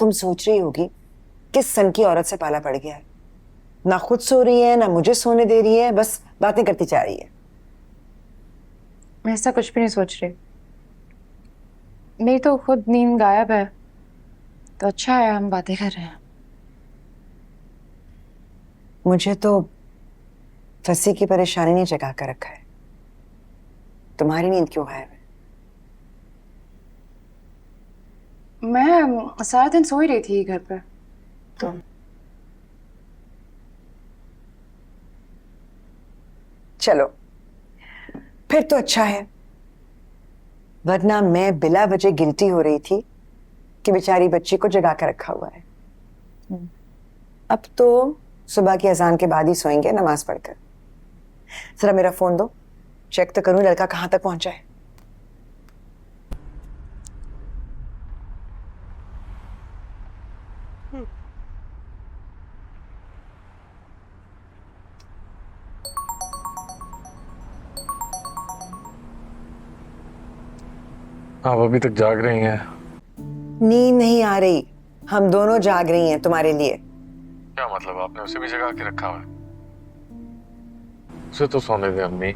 तुम सोच रही होगी किस सन की औरत से पाला पड़ गया है। ना खुद सो रही है ना मुझे सोने दे रही है, बस बातें करती जा रही है। मैं ऐसा कुछ भी नहीं सोच रही। मेरी तो खुद नींद गायब है, तो अच्छा है हम बातें कर रहे हैं। मुझे तो फंसी की परेशानी ने जगा कर रखा है। तुम्हारी नींद क्यों गायब है? मैं सारा दिन सो ही रही थी घर पे, तो चलो फिर तो अच्छा है, वरना मैं बिला वजह गिल्टी हो रही थी कि बेचारी बच्ची को जगा कर रखा हुआ है। अब तो सुबह की अजान के बाद ही सोएंगे नमाज पढ़कर। जरा मेरा फोन दो, चेक तो करूं लड़का कहां तक पहुंचा है। आप अभी तक जाग रही हैं? नींद नहीं आ रही, हम दोनों जाग रही हैं तुम्हारे लिए। क्या मतलब, आपने उसे भी जगा के रखा हुआ है? उसे तो सोने दे अम्मी,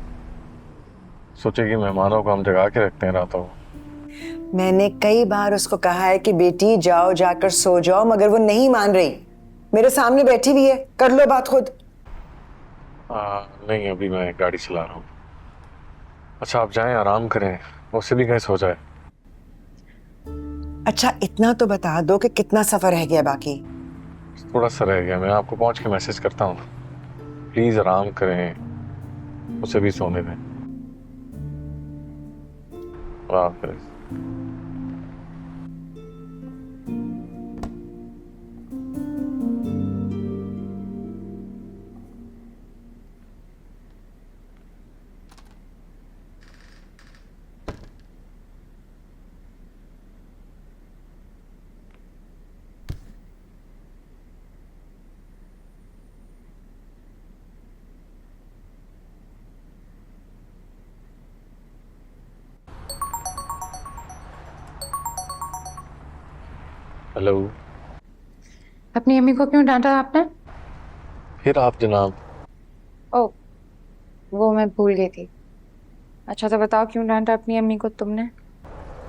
सोचेगी मेहमानों को हम जगा के रखते हैं रातों को। मैंने कई बार उसको कहा है कि बेटी जाओ, जाकर सो जाओ, मगर वो नहीं मान रही। मेरे सामने बैठी हुई है, कर लो बात खुद। नहीं, अभी मैं गाड़ी चला रहा हूँ। अच्छा आप जाएं, आराम करें, उसे भी कहीं सो जाए। अच्छा इतना तो बता दो कि कितना सफर रह गया बाकी। थोड़ा सा रह गया, मैं आपको पहुंच के मैसेज करता हूँ। प्लीज आराम करें, उसे भी सोने दें। अल्लाह हाफिज़। हेलो। अपनी अम्मी को क्यों डांटा आपने? फिर आप जनाब। ओ, वो मैं भूल गई थी। अच्छा तो बताओ, क्यों डांटा अपनी अम्मी को तुमने?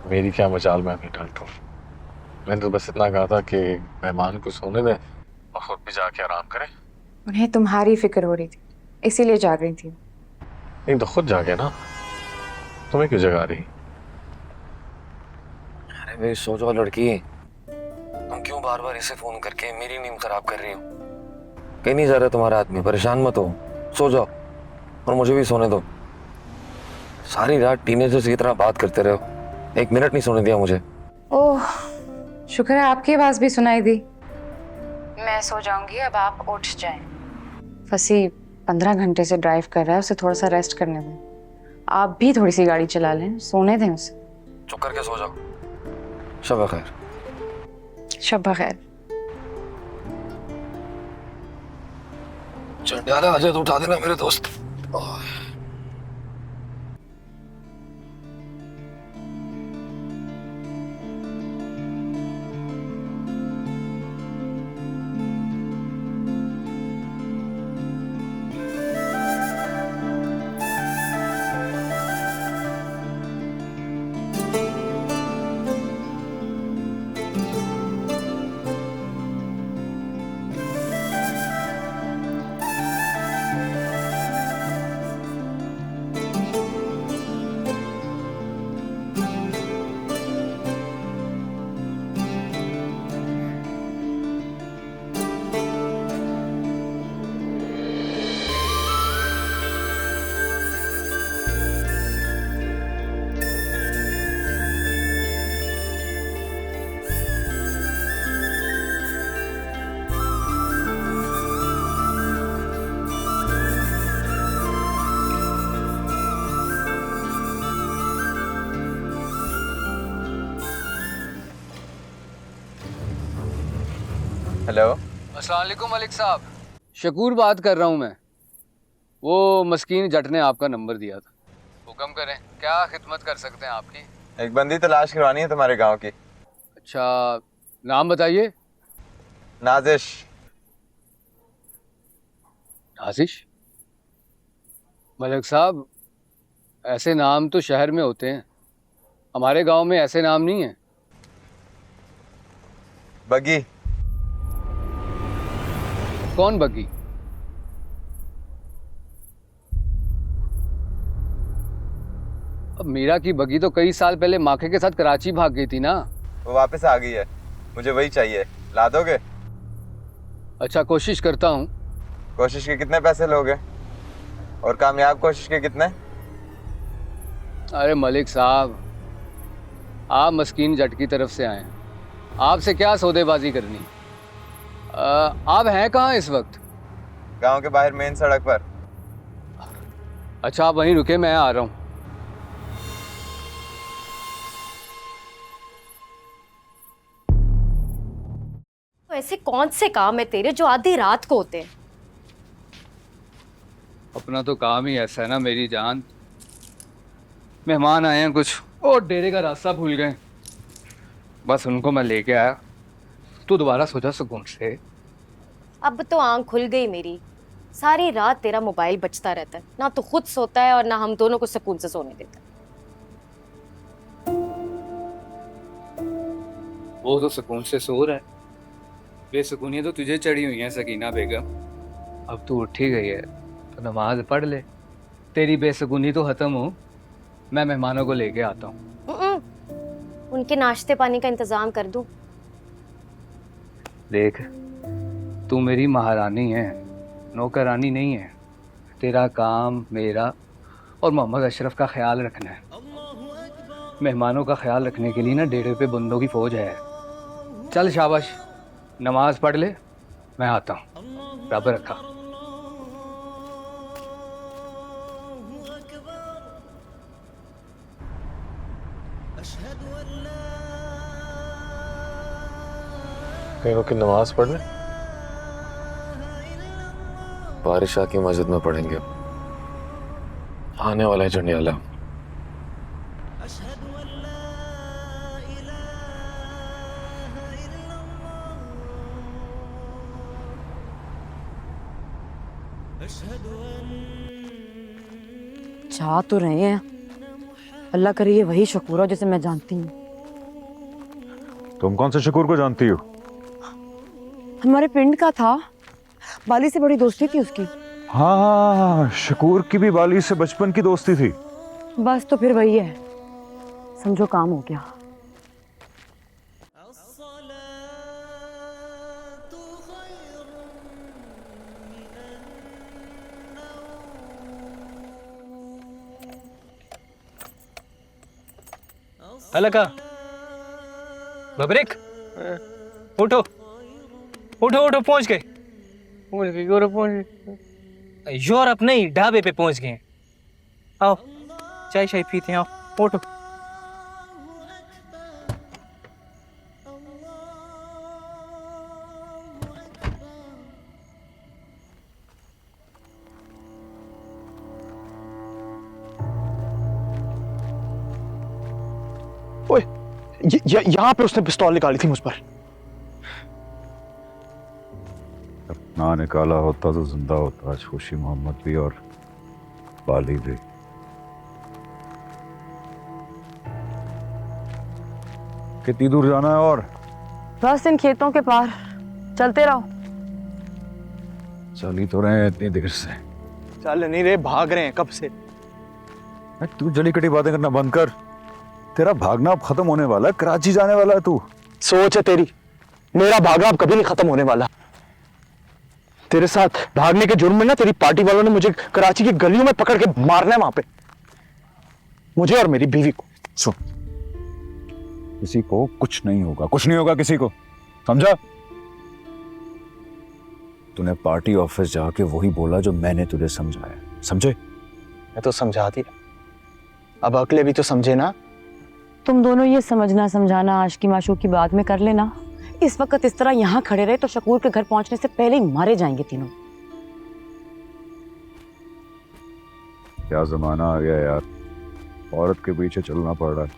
मेरी क्या मजाल, मैं नहीं डांटूं। मैंने तो बस इतना कहा था कि मेहमान को सोने दें और खुद भी जाके आराम करें। उन्हें तुम्हारी फिक्र हो रही थी, इसीलिए जाग रही थी। नहीं तो खुद जागे ना, तुम्हें क्यों जगा रही? अरे मेरी सो जाओ लड़की, तुम क्यों बार बार इसे फोन करके मेरी नींद खराब कर रही हो? कहीं नहीं जा रहा तुम्हारा आदमी, परेशान मत हो, सो जाओ और मुझे भी सोने दो। सारी रात टीनेजर्स की तरह बात करते रहो, एक मिनट नहीं सोने दिया मुझे। ओह, शुक्र है आपकी आवाज भी सुनाई दी। मैं सो जाऊंगी, अब आप उठ जाएं। फसी 15 घंटे से ड्राइव कर रहा है, उसे थोड़ा सा रेस्ट करने दें। आप भी थोड़ी सी गाड़ी चला लें, सोने दें उसे। चुप करके सो जाओ। शब खैर। शब खैर। चंडाला अजय तो उठा देना मेरे दोस्त। हेलो। अस्सलाम वालेकुम मलिक साहब, शकूर बात कर रहा हूँ मैं। वो मस्कीन जट ने आपका नंबर दिया था। हुक्म करें, क्या खिदमत कर सकते हैं आपकी? एक बंदी तलाश करवानी है तुम्हारे गांव की। अच्छा, नाम बताइए। नाजिश। आशीष। मलिक साहब, ऐसे नाम तो शहर में होते हैं, हमारे गांव में ऐसे नाम नहीं है। बगी। कौन बग्गी? अब मीरा की बग्गी तो कई साल पहले माखे के साथ कराची भाग गई थी ना। वो वापस आ गई है, मुझे वही चाहिए, ला दोगे? अच्छा, कोशिश करता हूँ। कोशिश के कितने पैसे लोगे और कामयाब कोशिश के कितने? अरे मलिक साहब, आप मस्कीन जट की तरफ से आए हैं, आपसे क्या सौदेबाजी करनी। आप हैं कहाँ इस वक्त? गांव के बाहर मेन सड़क पर। अच्छा, आप वहीं रुके, मैं आ रहा हूँ। तो ऐसे कौन से काम है तेरे जो आधी रात को होते हैं? अपना तो काम ही ऐसा है ना मेरी जान। मेहमान आए हैं कुछ, और डेरे का रास्ता भूल गए, बस उनको मैं लेके आया। तू दोबारा सोचा सुकून से। अब तो आंख खुल गई मेरी। सारी रात तेरा मोबाइल बजता रहता है, ना तो खुद सोता है और ना हम दोनों को सुकून से सोने देता है। वो तो सुकून से सो रहा है, बेसुकूनी तो तुझे चढ़ी हुई है सकीना बेगम। अब तू उठ ही गई है तो नमाज पढ़ ले, तेरी बेसुकूनी तो खत्म हो। मैं मेहमानों को लेके आता हूँ। उनके नाश्ते पानी का इंतजाम कर दूं? देख, तू मेरी महारानी है, नौकरानी नहीं है। तेरा काम मेरा और मोहम्मद अशरफ का ख्याल रखना है। मेहमानों का ख्याल रखने के लिए ना डेरे पे बंदों की फौज है। चल शाबाश, नमाज पढ़ ले, मैं आता हूँ। रब रखा। कहीं की नमाज पढ़ ले। बारिश आके मस्जिद में पढ़ेंगे। आने वाला है जंडियाला। चाह तो रहे हैं, अल्लाह करे ये वही शकूर हो जिसे मैं जानती हूँ। तुम कौन से शकूर को जानती हो? हमारे पिंड का था, बाली से बड़ी दोस्ती थी उसकी। हाँ, शकूर की भी बाली से बचपन की दोस्ती थी। बस तो फिर वही है, समझो काम हो गया। अलका, बबरिक, उठो उठो उठो, पहुंच गए। यूरोप नहीं, ढाबे पे पहुंच गए। आओ चाय शाय पीते हैं, आओ उठो। ओए, यहाँ पे उसने पिस्तौल निकाली थी मुझ पर। ना निकाला होता तो जिंदा होता आज खुशी मोहम्मद भी और बाली भी। कितनी दूर जाना है? और बस इन खेतों के पार, चलते रहो। चल ही तो रहे हैं इतनी देर से। चल नहीं रहे, भाग रहे हैं कब से। तू जली कटी बातें करना बंद कर। तेरा भागना अब खत्म होने वाला है, कराची जाने वाला है तू। सोच है तेरी, मेरा भागना अब कभी नहीं खत्म होने वाला। तेरे साथ भागने के जुर्म में ना तेरी पार्टी वालों ने मुझे कराची की गलियों में पकड़ के मारना है वहां पे, मुझे और मेरी बीवी को। सुन, किसी को कुछ नहीं होगा, कुछ नहीं होगा किसी को, समझा? तूने पार्टी ऑफिस जाके वही बोला जो मैंने तुझे समझाया, समझे? मैं तो समझा दिया, अब अगले भी तो समझे ना। तुम दोनों ये समझना समझाना आशिकी माशूक की बात में कर लेना। इस वक्त इस तरह यहाँ खड़े रहे तो शकूर के घर पहुंचने से पहले ही मारे जाएंगे तीनों। क्या जमाना आ गया यार, औरत के पीछे चलना पड़ रहा है।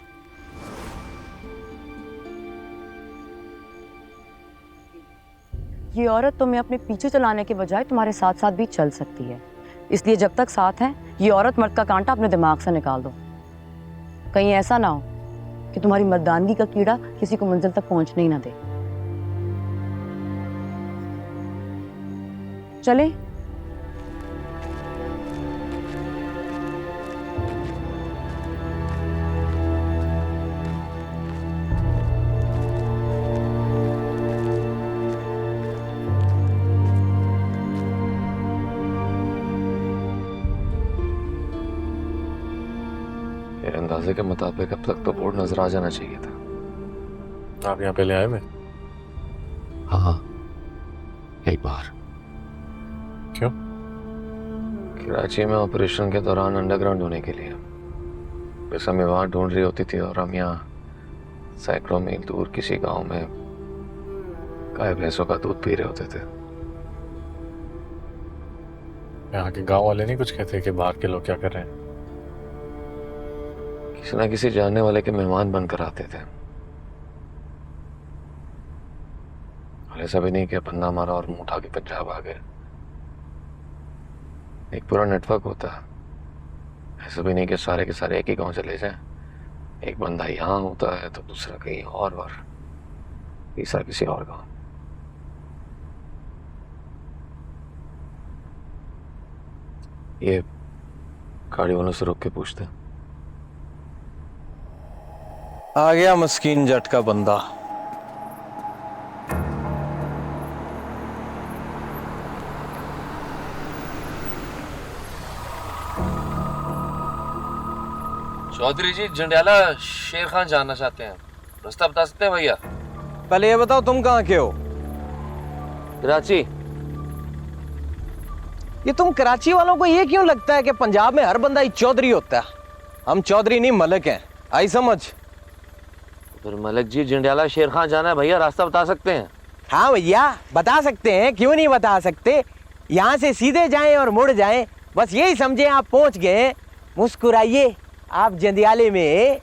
ये औरत तुम्हें अपने पीछे चलाने के बजाय तुम्हारे साथ साथ भी चल सकती है, इसलिए जब तक साथ है ये औरत मर्द का कांटा अपने दिमाग से निकाल दो। कहीं ऐसा ना हो कि तुम्हारी मर्दानगी का कीड़ा किसी को मंजिल तक पहुंचने ही ना दे। चले? मेरे अंदाजे के मुताबिक अब तक तो बोर्ड नजर आ जाना चाहिए था। आप यहाँ पहले आए में? हाँ, एक बार। क्यों? कराची में ऑपरेशन के दौरान अंडरग्राउंड होने के लिए बस हमें वहां ढूंढ रही होती थी और हम यहाँ सैकड़ों मील दूर किसी गांव में गाय भैंसों का दूध पी रहे होते थे। यहाँ के गांव वाले नहीं कुछ कहते कि बाहर के लोग क्या कर रहे हैं? किसी ना किसी जानने वाले के मेहमान बनकर आते थे। और ऐसा भी नहीं कि बंदा मारा और मुंह उठा के पंजाब आ गए। एक पूरा नेटवर्क होता है। ऐसा भी नहीं कि सारे के सारे एक ही गांव चले जाएं। एक बंदा यहाँ होता है तो दूसरा कहीं और तीसरा किसी और गांव। ये गाड़ी वालों से रोक के पूछते हैं। आ गया मस्कीन जट का बंदा। चौधरी जी, जंडियाला शेर खान जानना चाहते हैं, रास्ता बता सकते हैं भैया? पहले ये बताओ तुम कहाँ के हो? कराची। ये तुम कराची वालों को ये क्यों लगता है कि पंजाब में हर बंदा ही चौधरी होता है? हम चौधरी नहीं मलिक हैं, आई समझ? फिर मलिक जी, जंडियाला शेर खान जाना है भैया, रास्ता बता सकते हैं? हाँ भैया बता सकते हैं, क्यों नहीं बता सकते। यहाँ से सीधे जाएं और मुड़ जाएं, बस यही समझे आप पहुंच गए। मुस्कुराइए, आप जंडियाले में।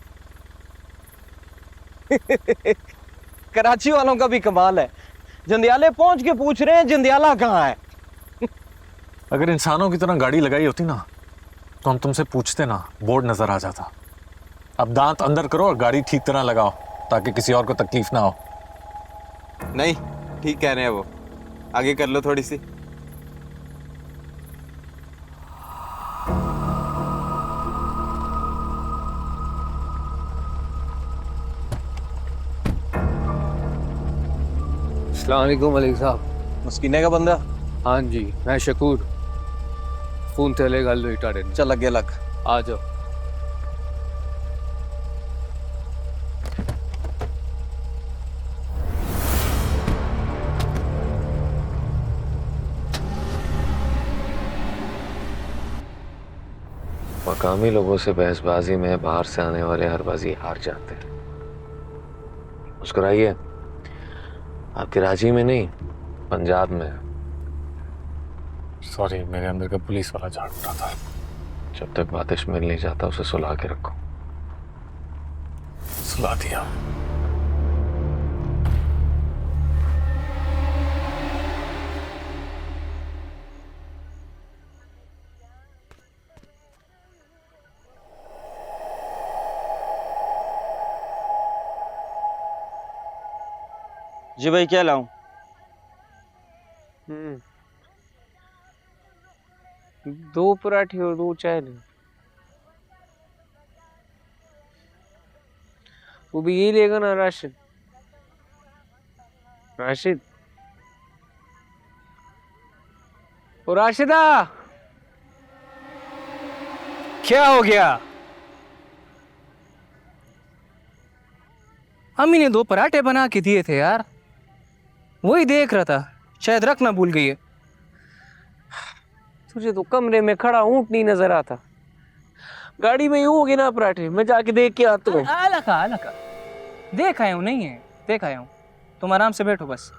कराची वालों का भी कमाल है, जंडियाले पहुंच के पूछ रहे हैं जंडियाला कहाँ है। अगर इंसानों की तरह गाड़ी लगाई होती ना तो हम तुमसे पूछते ना, बोर्ड नजर आ जाता। अब दांत अंदर करो और गाड़ी ठीक तरह लगाओ ताकि किसी और को तकलीफ ना हो। नहीं, ठीक कह रहे हैं वो, आगे कर लो थोड़ी सी। अस्सलाम वालेकुम मलिक साहब। मुस्किने का बंदा? हाँ जी, मैं शकूर। फोन तेले गल हुई टाड़े ने। चल अगे लग, आ जाओ। मकामी लोगों से बहसबाजी में बाहर से आने वाले हर बाजी हार जाते हैं। मुस्कुराइए, आप कराची में नहीं पंजाब में। सॉरी, मेरे अंदर का पुलिस वाला झाड़ उठा था। जब तक बातिश मिल नहीं जाता उसे सुला के रखो। सुला दिया। जी भाई क्या लाऊं? दो पराठे और दो चाय ले। वो भी यही लेगा ना राशिद? राशिद, ओ राशिदा, क्या हो गया? अम्मी ने दो पराठे बना के दिए थे यार, वही देख रहा था, शायद रखना भूल गई है। तुझे तो कमरे में खड़ा ऊंट नहीं नजर आता। गाड़ी में ही होगी ना पराठे, मैं जाके देख के आता हूँ। अलका देख आया हूँ, नहीं है देख आया हूँ, तुम आराम से बैठो बस।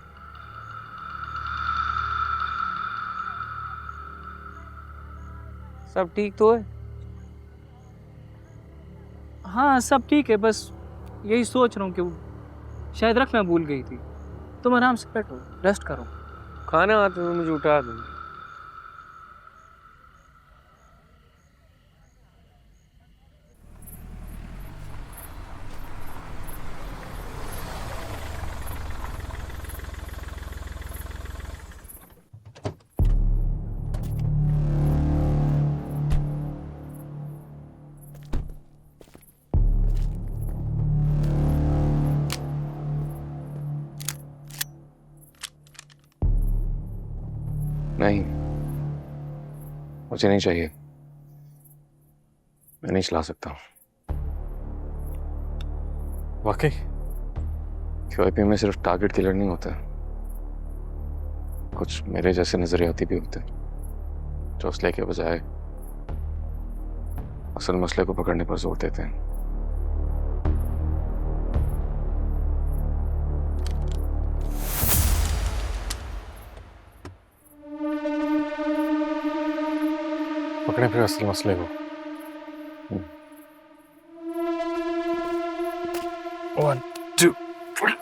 सब ठीक तो है? हाँ सब ठीक है, बस यही सोच रहा हूँ कि शायद रखना भूल गई थी। तुम आराम से बैठो, रेस्ट करो। खाना आता तो मुझे उठा दो। नहीं, मुझे नहीं चाहिए। मैं नहीं चला सकता। वाकई? QIP में सिर्फ टारगेट किलर नहीं होता, कुछ मेरे जैसे नजरियाती भी होते हैं जो असले के बजाय असल मसले को पकड़ने पर जोर देते हैं। पकड़े फिर असल मसले को। 1, 2, 3।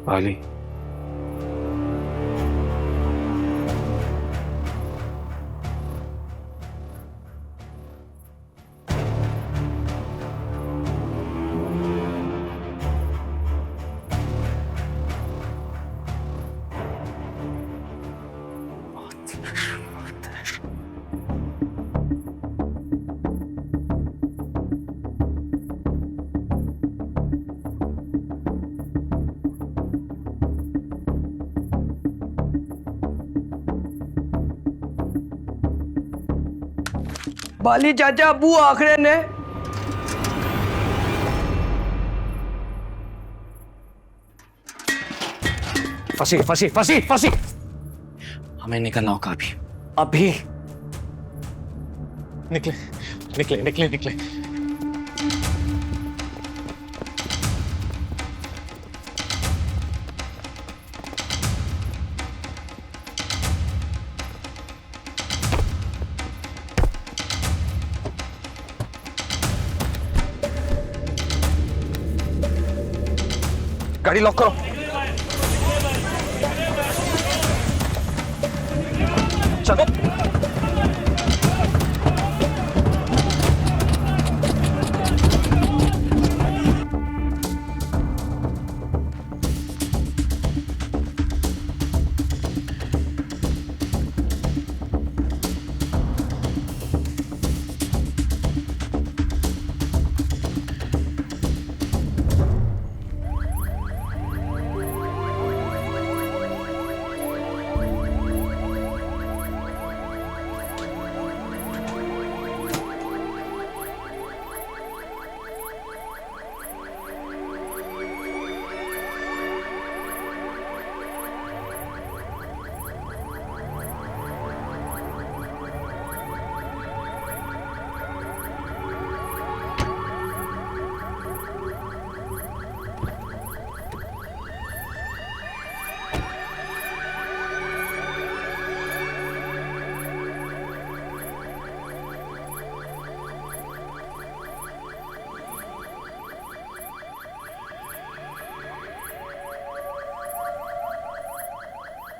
बाली, बाली चाचा अबू आखिर ने फंसी फंसी फंसी फंसी। हमें निकलना होगा अभी अभी। निकले निकले निकले निकले। गाड़ी लॉक करो। चलो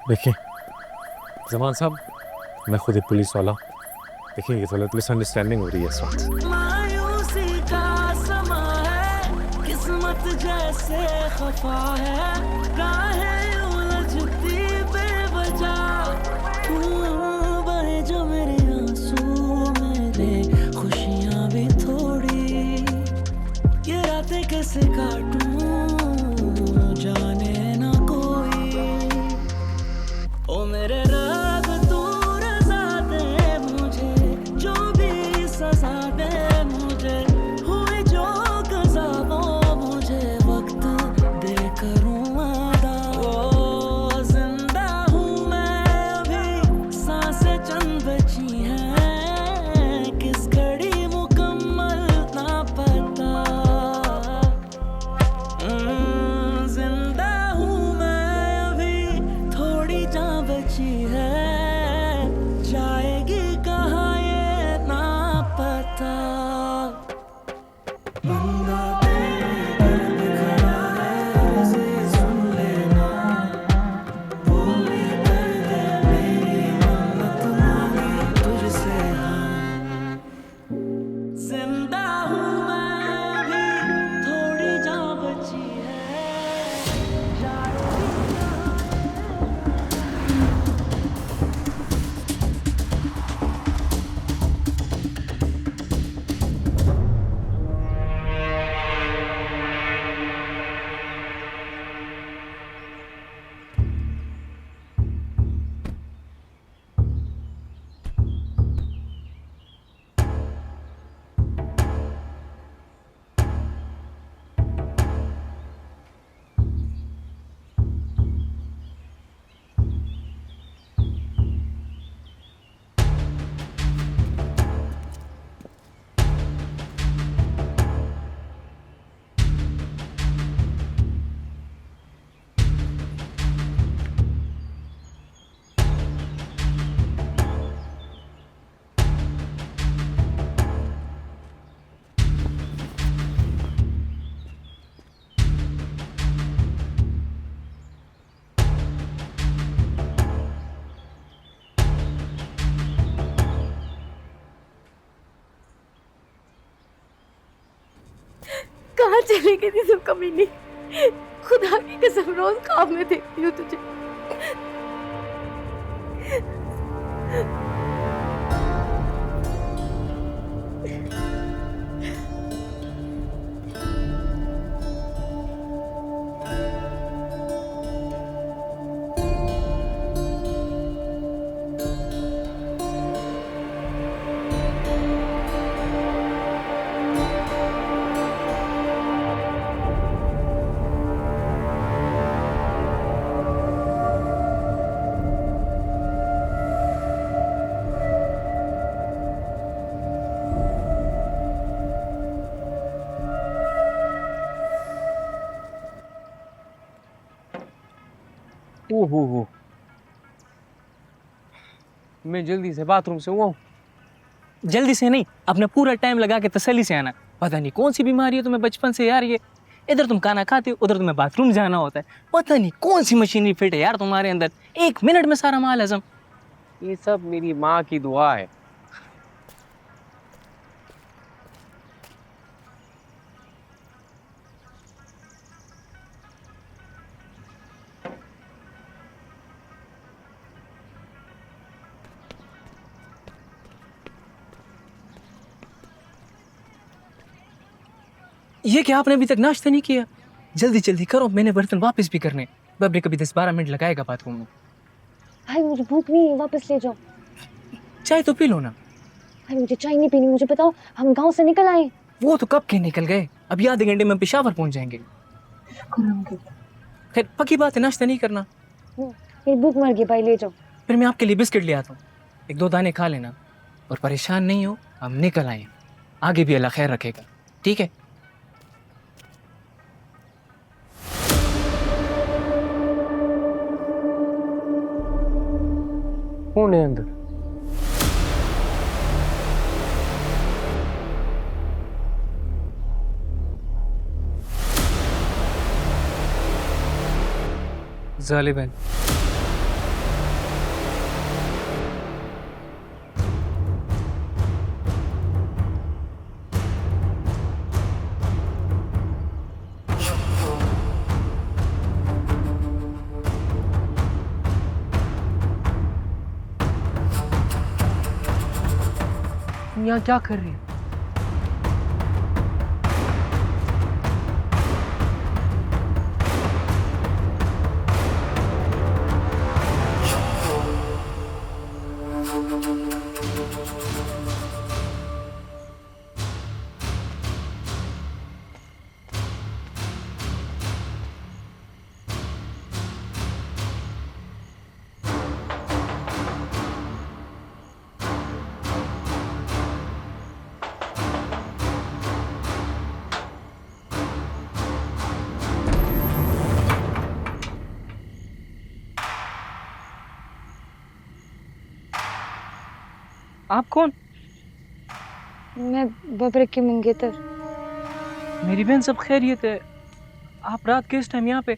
देखिए जमान साहब, मैं खुद ही पुलिस वाला। देखिए ये गलत मिसअंडरस्टैंडिंग हो रही है इस वक्त। मायूसी का समा है, किस्मत जैसे कैसे खफा है, राहें उलझती बेवजह। बहे जो मेरे आंसू मेरे, खुशियां भी थोड़ी, ये रातें कैसे काटूं जाने ना कोई। ओ मेरे रब तू रज़ा दे मुझे, जो भी सज़ा दे मुझे, हुए जो कज़ा वो मुझे वक्त दे करूँ अदा। ओ जिंदा हूँ मैं अभी, सांसें चंद बची हैं, किस घड़ी मुकम्मल ना पता। जिंदा हूँ मैं अभी, थोड़ी जान बची है, जाएगी कहाँ ये ना पता। बंदा तेरे दर पे खड़ा है, उसे सुन लेना, बोली कर दे मेरी मन्नत मांगी तुझसे। हाँ जिंदा हूँ मैं अभी, थोड़ी जान बची है, जाएगी कहाँ। कहाँ चली गई थी तू कमीनी? खुदा की कसम रोज ख्वाब में देखती हूँ तुझे। ओहो, मैं जल्दी से बाथरूम से हुआ हूँ। जल्दी से नहीं, अपना पूरा टाइम लगा के तसल्ली से आना। पता नहीं कौन सी बीमारी है तुम्हें बचपन से यार। ये इधर तुम खाना खाते हो, उधर तुम्हें बाथरूम जाना होता है। पता नहीं कौन सी मशीनरी फिट है यार तुम्हारे अंदर, 1 मिनट में सारा माल हजम। ये सब मेरी माँ की दुआ है। ये क्या आपने अभी तक नाश्ता नहीं किया? जल्दी जल्दी करो, मैंने बर्तन वापस भी करने। बबरी कभी 10-12 मिनट लगाएगा बाथरूम में। भाई मुझे भूख नहीं है, वापस ले जाओ। चाय तो पी लो ना। भाई मुझे चाय नहीं पीनी, मुझे बताओ हम गांव से निकल आए। वो तो कब के निकल गए, अभी आधे घंटे में पेशावर पहुंच जाएंगे। खैर पक्की बात है, नाश्ता नहीं करना। मेरी भूख मर गई भाई, ले जाओ। फिर मैं आपके लिए बिस्किट ले आता हूँ, 1-2 दाने खा लेना। और परेशान नहीं हो, हम निकल आए। आगे भी अल्लाह खैर रखेगा, ठीक है? कौन है अंदर? जालिब है। तुम यहाँ क्या कर रही हो? आप कौन? मैं बबरे की मंगेतर। मेरी बहन सब खैरियत है। आप रात के इस टाइम यहाँ पे?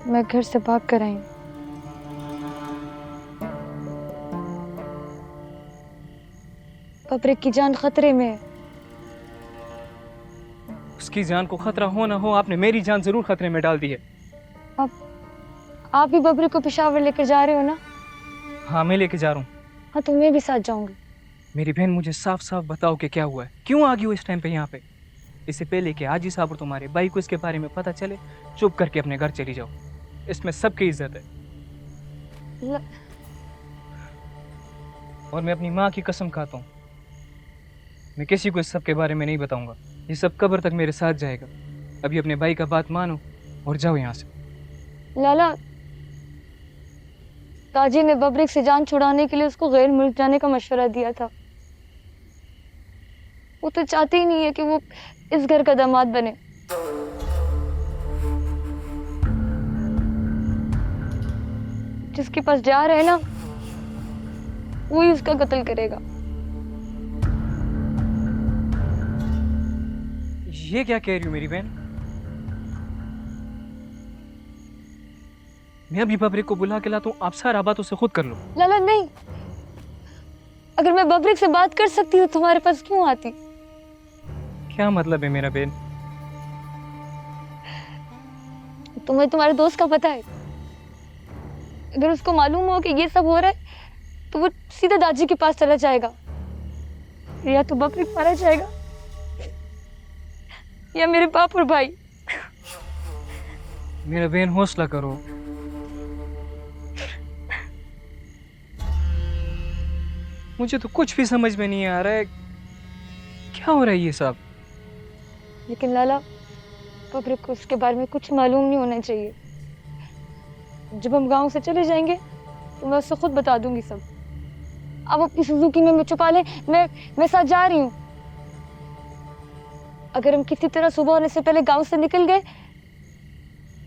मैं घर से भाग कर आई हूँ। बबरे की जान खतरे में है। उसकी जान को खतरा हो ना हो, आपने मेरी जान जरूर खतरे में डाल दी है। आप भी बबरे को पेशावर लेकर जा रहे हो ना? हाँ, मैं लेके जा रहा हूँ। हाँ, तो मैं भी साथ जाऊंगी। मेरी बहन, मुझे साफ साफ बताओ कि क्या हुआ है, क्यों आ गई हो इस टाइम पे यहाँ पे? इससे पहले कि हाजी साहब और तुम्हारे भाई को इसके बारे में पता चले, चुप करके अपने घर चली जाओ। इसमें सबकी इज्जत है। और मैं अपनी माँ की कसम खाता हूँ, मैं किसी को इस सब के बारे में नहीं बताऊंगा। ये सब कब्र तक मेरे साथ जाएगा। अभी अपने भाई का बात मानो और जाओ यहाँ से। लाला, ताजी ने बबरिक से जान छुड़ाने के लिए उसको गैर मुल्क जाने का मशवरा दिया था। वो तो चाहती ही नहीं है कि वो इस घर का दामाद बने। जिसके पास जा रहे हैं ना, वो ही उसका कत्ल करेगा। ये क्या कह रही हो मेरी बहन? मैं अभी बबरिक को बुला के लाता हूँ, आप सारा बात उसे खुद कर लो। लाला नहीं, अगर मैं बबरिक से बात कर सकती तो तुम्हारे पास क्यों आती? क्या मतलब है मेरा बहन? तुम्हें तुम्हारे दोस्त का पता है? अगर उसको मालूम हो कि ये सब हो रहा है तो वो सीधा दादी के पास चला जाएगा। या तो बबरिक मारा जाएगा या मेरे बाप और भाई। मेरा बहन, हौसला करो। मुझे तो कुछ भी समझ में नहीं आ रहा है, क्या हो रहा है ये सब? लेकिन लाला, बबरिक को उसके बारे में कुछ मालूम नहीं होना चाहिए। जब हम गांव से चले जाएंगे तो मैं उससे खुद बता दूंगी सब। अब अपनी सुजुकी में मैं छुपा ले, मैं साथ जा रही हूँ। अगर हम किसी तरह सुबह होने से पहले गांव से निकल गए,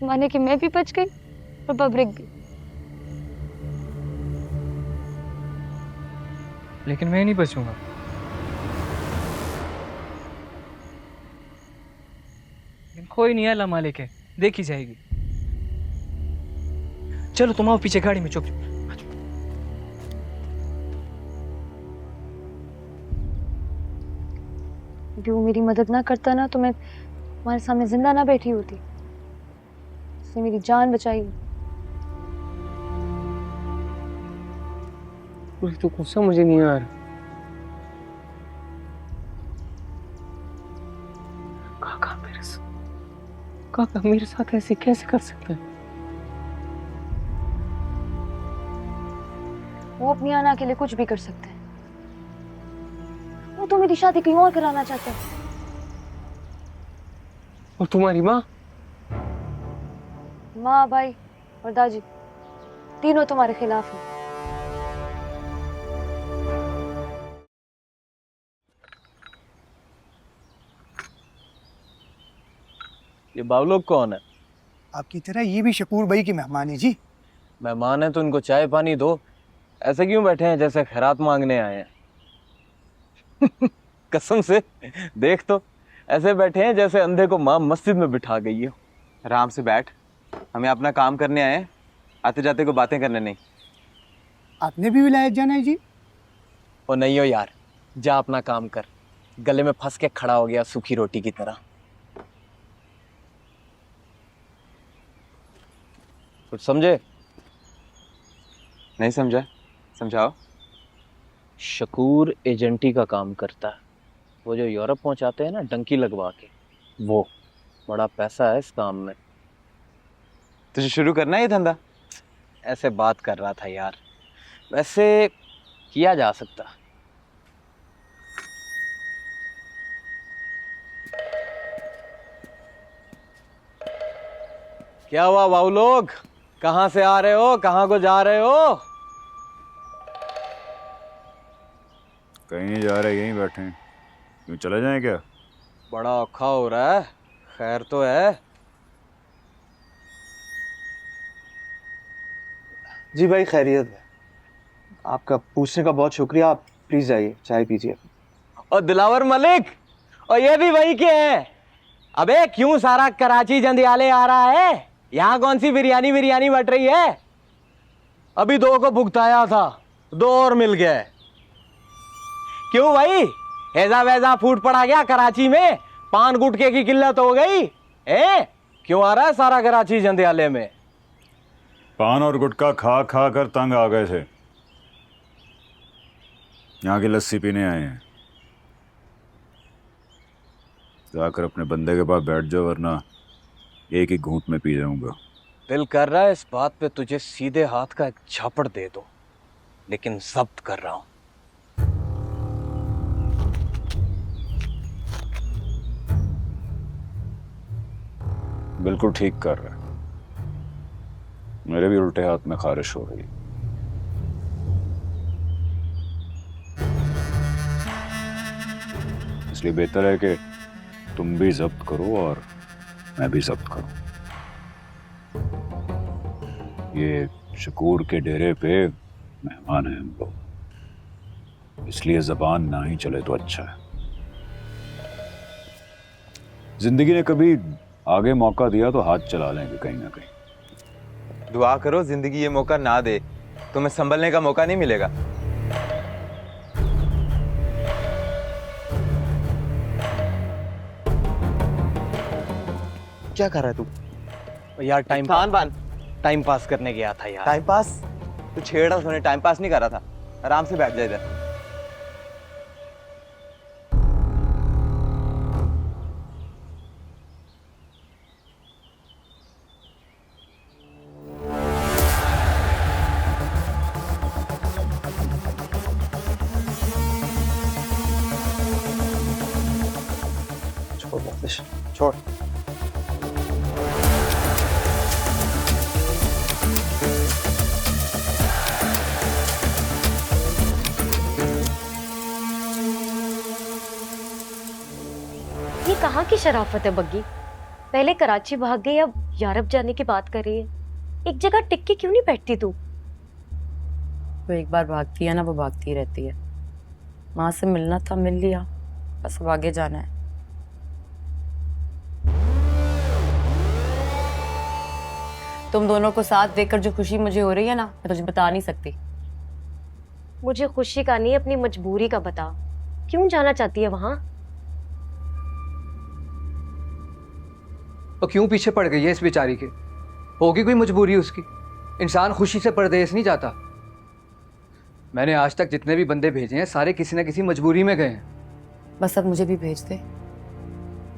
माने कि मैं भी बच गई और बबरिक भी। लेकिन मैं नहीं बचूंगा। कोई नहीं, अल्लाह मालिक है, देखी जाएगी। चलो तुम आओ पीछे गाड़ी में, चुप। यदि वो मेरी मदद ना करता ना तो मैं तुम्हारे सामने जिंदा ना बैठी होती। उसने मेरी जान बचाई। मुझे तो कुछ समझ नहीं आ रहा। काका मेरे साथ ऐसे कैसे कर सकते हैं? वो अपनी आना के लिए कुछ भी कर सकते हैं। वो तो मेरी शादी कहीं और कराना चाहते हैं। और तुम्हारी माँ? माँ, भाई और दादी तीनों तुम्हारे खिलाफ हैं। ये बावलोग कौन है? आपकी तरह ये भी शकूर भाई की मेहमान है जी। मेहमान है तो इनको चाय पानी दो। ऐसे क्यों बैठे हैं जैसे खैरात मांगने आए हैं? कसम से देख तो, ऐसे बैठे हैं जैसे अंधे को माँ मस्जिद में बिठा गई है। आराम से बैठ, हमें अपना काम करने आए हैं, आते जाते को बातें करने नहीं। आपने भी विलायत जाना है जी? ओ नहीं हो यार, जा अपना काम कर। गले में फंस के खड़ा हो गया सूखी रोटी की तरह। कुछ समझे? नहीं समझा। समझाओ। शकूर एजेंटी का काम करता है। वो जो यूरोप पहुंचाते हैं ना डंकी लगवा के, वो बड़ा पैसा है इस काम में। तुझे शुरू करना है ये धंधा? ऐसे बात कर रहा था यार, वैसे किया जा सकता। क्या हुआ बाबू लोग, कहाँ से आ रहे हो, कहाँ को जा रहे हो? कहीं नहीं जा रहे, यहीं बैठे हैं। क्यों, चले जाएं क्या? बड़ा औखा हो रहा है, खैर तो है? जी भाई खैरियत है। आपका पूछने का बहुत शुक्रिया। आप प्लीज जाइए, चाय पीजिए। और दिलावर मलिक, और ये भी वही के हैं। अबे क्यों सारा कराची जंदियाले आ रहा है? यहाँ कौन सी बिरयानी बट रही है? अभी 2 को भुगताया था, 2 और मिल गए। क्यों भाई, हैजा वैजा फूट पड़ा गया कराची में? पान गुटके की किल्लत हो गई है? क्यों आ रहा है सारा कराची जंदियाले में? पान और गुटखा खा खा कर तंग आ गए थे, यहाँ की लस्सी पीने आए हैं। जाकर अपने बंदे के पास बैठ जाओ, वरना एक ही घूंट में पी जाऊंगा। दिल कर रहा है इस बात पे तुझे सीधे हाथ का एक झापड़ दे दो, लेकिन जब्त कर रहा हूं। बिल्कुल ठीक कर रहा है। मेरे भी उल्टे हाथ में खारिश हो रही है। इसलिए बेहतर है कि तुम भी जब्त करो और मैं भी जब्त करूं। ये शकूर के डेरे पे मेहमान हैं हम लोग, इसलिए जबान ना ही चले तो अच्छा है। जिंदगी ने कभी आगे मौका दिया तो हाथ चला लेंगे कहीं ना कहीं। दुआ करो जिंदगी ये मौका ना दे, तुम्हें संभलने का मौका नहीं मिलेगा। क्या कर रहा है तू? यार टाइम पास करने गया था यार। Time pass? तू छेड़ रहा था, टाइम पास नहीं कर रहा था। आराम से बैठ जा इधर। छोड़। ये कहाँ की शराफत है बग्गी? पहले कराची भाग गई, अब यूरोप जाने की बात कर रही है। एक जगह टिक के क्यों नहीं बैठती तू? वो एक बार भागती है ना, वो भागती रहती है। माँ से मिलना था, मिल लिया, बस अब आगे जाना है। तुम दोनों को साथ देखकर जो खुशी मुझे हो रही है ना, मैं तुझे बता नहीं सकती। मुझे खुशी का नहीं, अपनी मजबूरी का बता। क्यों जाना चाहती है वहां? और क्यों पीछे पड़ गई है इस बेचारी के? होगी कोई मजबूरी उसकी? इंसान खुशी से परदेश नहीं जाता। मैंने आज तक जितने भी बंदे भेजे हैं सारे किसी न किसी मजबूरी में गए हैं। बस अब मुझे भी भेज दे।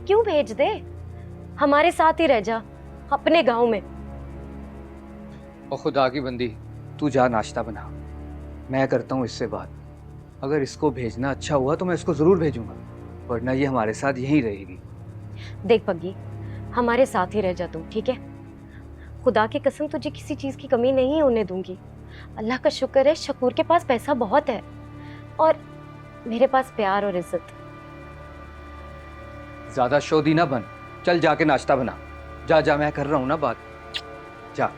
क्यों भेज दे? हमारे साथ ही रह जा, अपने गांव में। और खुदा की बंदी, तू जा नाश्ता बना, मैं करता हूँ इससे बात। अगर इसको भेजना अच्छा हुआ तो मैं इसको जरूर भेजूंगा, वरना ये हमारे साथ यहीं रहेगी। देख बग्गी, हमारे साथ ही रह जा तू, ठीक है? खुदा की कसम तुझे किसी चीज की कमी नहीं होने दूंगी। अल्लाह का शुक्र है शकूर के पास पैसा बहुत है और मेरे पास प्यार और इज्जत। ज्यादा शोधी ना बन, चल जाके नाश्ता बना। जा जा, मैं कर रहा हूँ ना बात। जा।